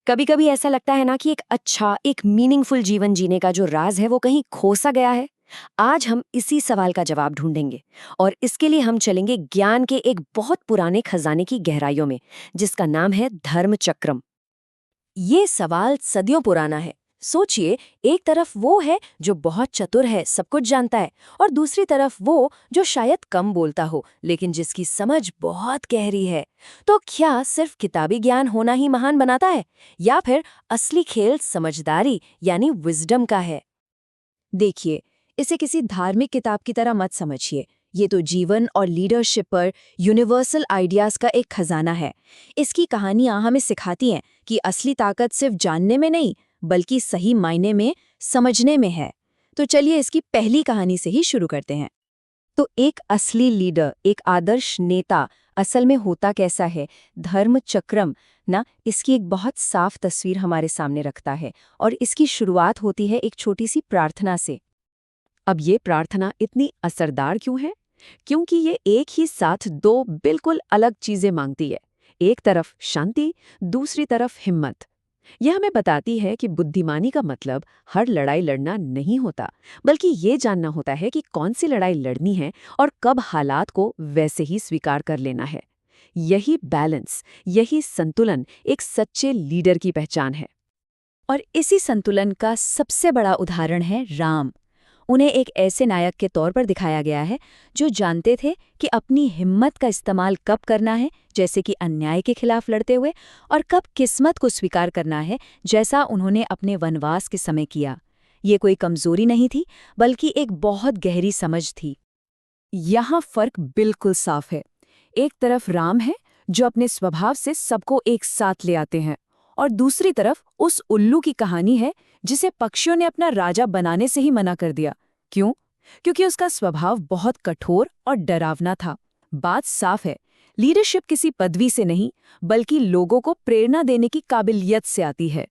कभी कभी ऐसा लगता है ना कि एक अच्छा एक मीनिंगफुल जीवन जीने का जो राज है वो कहीं खो सा गया है। आज हम इसी सवाल का जवाब ढूंढेंगे और इसके लिए हम चलेंगे ज्ञान के एक बहुत पुराने खजाने की गहराइयों में, जिसका नाम है धर्म चक्रम। ये सवाल सदियों पुराना है। सोचिए, एक तरफ वो है जो बहुत चतुर है, सब कुछ जानता है, और दूसरी तरफ वो जो शायद कम बोलता हो लेकिन जिसकी समझ बहुत गहरी है। तो क्या सिर्फ किताबी ज्ञान होना ही महान बनाता है, या फिर असली खेल समझदारी यानी विजडम का है? देखिए, इसे किसी धार्मिक किताब की तरह मत समझिए। ये तो जीवन और लीडरशिप पर यूनिवर्सल आइडियाज का एक खजाना है। इसकी कहानियां हमें सिखाती हैं कि असली ताकत सिर्फ जानने में नहीं, बल्कि सही मायने में समझने में है। तो चलिए इसकी पहली कहानी से ही शुरू करते हैं। तो एक असली लीडर, एक आदर्श नेता असल में होता कैसा है? धर्म चक्रम ना इसकी एक बहुत साफ तस्वीर हमारे सामने रखता है, और इसकी शुरुआत होती है एक छोटी सी प्रार्थना से। अब ये प्रार्थना इतनी असरदार क्यों है? क्योंकि ये एक ही साथ दो बिल्कुल अलग चीजें मांगती है। एक तरफ शांति, दूसरी तरफ हिम्मत। यह हमें बताती है कि बुद्धिमानी का मतलब हर लड़ाई लड़ना नहीं होता, बल्कि ये जानना होता है कि कौन सी लड़ाई लड़नी है और कब हालात को वैसे ही स्वीकार कर लेना है। यही बैलेंस, यही संतुलन एक सच्चे लीडर की पहचान है। और इसी संतुलन का सबसे बड़ा उदाहरण है राम। उन्हें एक ऐसे नायक के तौर पर दिखाया गया है जो जानते थे कि अपनी हिम्मत का इस्तेमाल कब करना है, जैसे कि अन्याय के खिलाफ लड़ते हुए, और कब किस्मत को स्वीकार करना है, जैसा उन्होंने अपने वनवास के समय किया। ये कोई कमजोरी नहीं थी, बल्कि एक बहुत गहरी समझ थी। यहाँ फर्क बिल्कुल साफ है। एक तरफ राम है जो अपने स्वभाव से सबको एक साथ ले आते हैं, और दूसरी तरफ उस उल्लू की कहानी है जिसे पक्षियों ने अपना राजा बनाने से ही मना कर दिया। क्यों? क्योंकि उसका स्वभाव बहुत कठोर और डरावना था। बात साफ है, लीडरशिप किसी पदवी से नहीं, बल्कि लोगों को प्रेरणा देने की काबिलियत से आती है।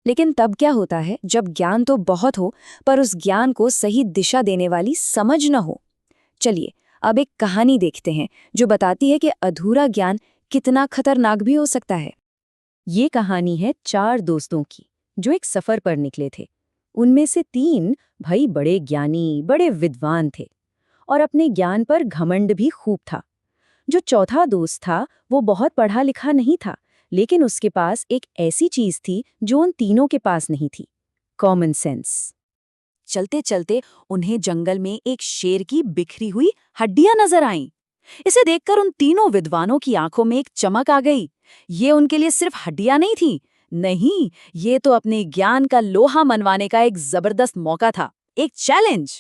लेकिन तब क्या होता है जब ज्ञान तो बहुत हो, पर उस ज्ञान को सही दिशा देने वाली समझ न हो? चलिए अब एक कहानी देखते हैं जो बताती है कि अधूरा ज्ञान कितना खतरनाक भी हो सकता है। ये कहानी है चार दोस्तों की जो एक सफर पर निकले थे। उनमें से तीन भाई बड़े ज्ञानी, बड़े विद्वान थे, और अपने ज्ञान पर घमंड भी खूब था। जो चौथा दोस्त था वो बहुत पढ़ा लिखा नहीं था, लेकिन उसके पास एक ऐसी चीज थी जो उन तीनों के पास नहीं थी, कॉमन सेंस। चलते चलते उन्हें जंगल में एक शेर की बिखरी हुई हड्डियां नजर आईं। इसे देखकर उन तीनों विद्वानों की आंखों में एक चमक आ गई। ये उनके लिए सिर्फ हड्डियां नहीं थी, नहीं, ये तो अपने ज्ञान का लोहा मनवाने का एक जबरदस्त मौका था, एक चैलेंज।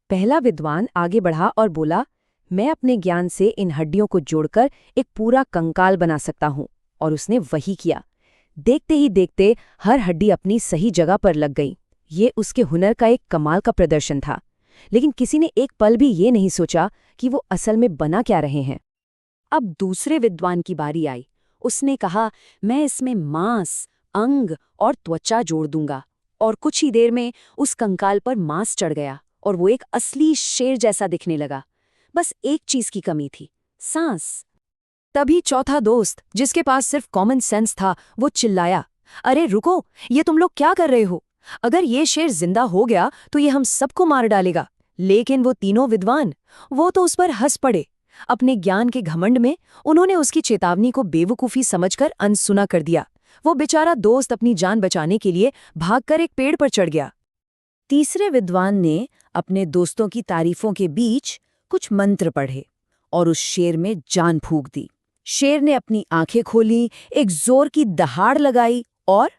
पहला विद्वान आगे बढ़ा और बोला, मैं अपने ज्ञान से इन हड्डियों को जोड़कर एक पूरा कंकाल बना सकता हूँ। और उसने वही किया। देखते ही देखते हर हड्डी अपनी सही जगह पर लग गई। ये उसके हुनर का एक कमाल का प्रदर्शन था। लेकिन किसी ने एक पल भी ये नहीं सोचा कि वो असल में बना क्या रहे हैं। अब दूसरे विद्वान की बारी आई। उसने कहा, मैं इसमें मांस, अंग और त्वचा जोड़ दूंगा। और कुछ ही देर में उस कंकाल पर मांस चढ़ गया और वो एक असली शेर जैसा दिखने लगा। बस एक चीज की कमी थी, सांस। तभी चौथा दोस्त, जिसके पास सिर्फ कॉमन सेंस था, वो चिल्लाया, अरे रुको, ये तुम लोग क्या कर रहे हो? अगर ये शेर जिंदा हो गया तो ये हम सबको मार डालेगा। लेकिन वो तीनों विद्वान, वो तो उस पर हंस पड़े। अपने ज्ञान के घमंड में उन्होंने उसकी चेतावनी को बेवकूफी समझकर अनसुना कर दिया। वो बेचारा दोस्त अपनी जान बचाने के लिए भागकर एक पेड़ पर चढ़ गया। तीसरे विद्वान ने अपने दोस्तों की तारीफों के बीच कुछ मंत्र पढ़े और उस शेर में जान फूंक दी। शेर ने अपनी आंखें खोली, एक जोर की दहाड़ लगाई और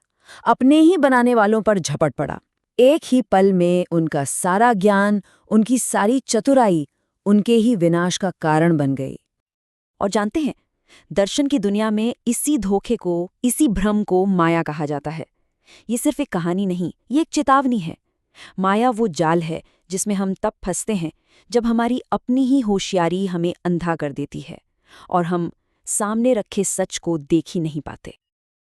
अपने ही बनाने वालों पर झपट पड़ा। एक ही पल में उनका सारा ज्ञान, उनकी सारी चतुराई उनके ही विनाश का कारण बन गई। और जानते हैं, दर्शन की दुनिया में इसी धोखे को, इसी भ्रम को माया कहा जाता है। ये सिर्फ एक कहानी नहीं, ये एक चेतावनी है। माया वो जाल है जिसमें हम तब फंसते हैं जब हमारी अपनी ही होशियारी हमें अंधा कर देती है और हम सामने रखे सच को देख ही नहीं पाते।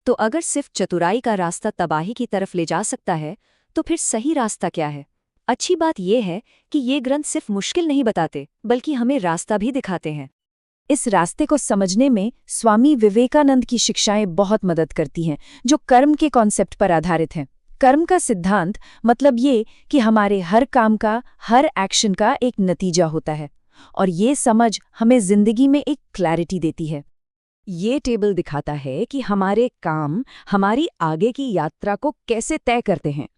तो अगर सिर्फ चतुराई का रास्ता तबाही की तरफ ले जा सकता है, तो फिर सही रास्ता क्या है? अच्छी बात यह है कि ये ग्रंथ सिर्फ मुश्किल नहीं बताते, बल्कि हमें रास्ता भी दिखाते हैं। इस रास्ते को समझने में स्वामी विवेकानंद की शिक्षाएं बहुत मदद करती हैं, जो कर्म के कॉन्सेप्ट पर आधारित हैं। कर्म का सिद्धांत मतलब ये कि हमारे हर काम का, हर एक्शन का एक नतीजा होता है, और ये समझ हमें जिंदगी में एक क्लैरिटी देती है। ये टेबल दिखाता है कि हमारे काम हमारी आगे की यात्रा को कैसे तय करते हैं।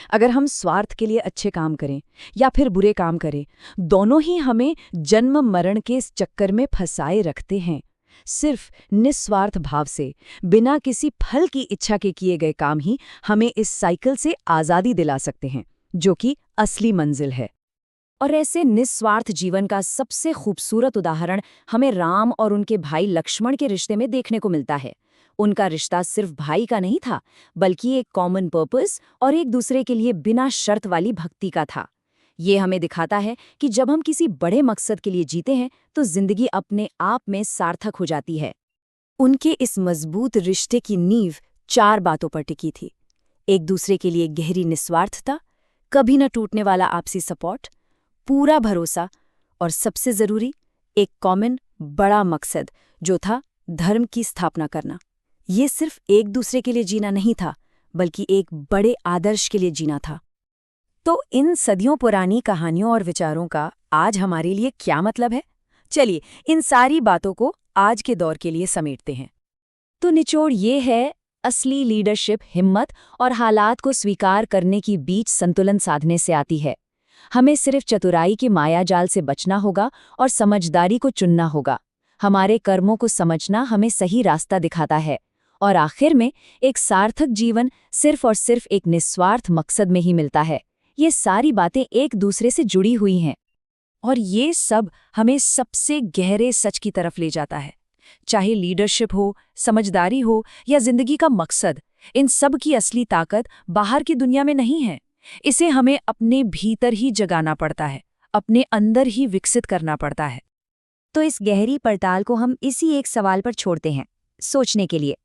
अगर हम स्वार्थ के लिए अच्छे काम करें या फिर बुरे काम करें, दोनों ही हमें जन्म मरण के इस चक्कर में फंसाए रखते हैं। सिर्फ निस्वार्थ भाव से, बिना किसी फल की इच्छा के किए गए काम ही हमें इस साइकिल से आज़ादी दिला सकते हैं, जो कि असली मंजिल है। और ऐसे निस्वार्थ जीवन का सबसे खूबसूरत उदाहरण हमें राम और उनके भाई लक्ष्मण के रिश्ते में देखने को मिलता है। उनका रिश्ता सिर्फ भाई का नहीं था, बल्कि एक कॉमन पर्पस और एक दूसरे के लिए बिना शर्त वाली भक्ति का था। ये हमें दिखाता है कि जब हम किसी बड़े मकसद के लिए जीते हैं तो जिंदगी अपने आप में सार्थक हो जाती है। उनके इस मजबूत रिश्ते की नींव 4 बातों पर टिकी थी। एक दूसरे के लिए गहरी निस्वार्थता, कभी न टूटने वाला आपसी सपोर्ट, पूरा भरोसा, और सबसे जरूरी एक कॉमन बड़ा मकसद, जो था धर्म की स्थापना करना। ये सिर्फ एक दूसरे के लिए जीना नहीं था, बल्कि एक बड़े आदर्श के लिए जीना था। तो इन सदियों पुरानी कहानियों और विचारों का आज हमारे लिए क्या मतलब है? चलिए इन सारी बातों को आज के दौर के लिए समेटते हैं। तो निचोड़ ये है, असली लीडरशिप हिम्मत और हालात को स्वीकार करने की बीच संतुलन साधने से आती है। हमें सिर्फ चतुराई के मायाजाल से बचना होगा और समझदारी को चुनना होगा। हमारे कर्मों को समझना हमें सही रास्ता दिखाता है, और आखिर में एक सार्थक जीवन सिर्फ और सिर्फ एक निस्वार्थ मकसद में ही मिलता है। ये सारी बातें एक दूसरे से जुड़ी हुई हैं, और ये सब हमें सबसे गहरे सच की तरफ ले जाता है। चाहे लीडरशिप हो, समझदारी हो या जिंदगी का मकसद, इन सब की असली ताकत बाहर की दुनिया में नहीं है। इसे हमें अपने भीतर ही जगाना पड़ता है, अपने अंदर ही विकसित करना पड़ता है। तो इस गहरी पड़ताल को हम इसी एक सवाल पर छोड़ते हैं, सोचने के लिए।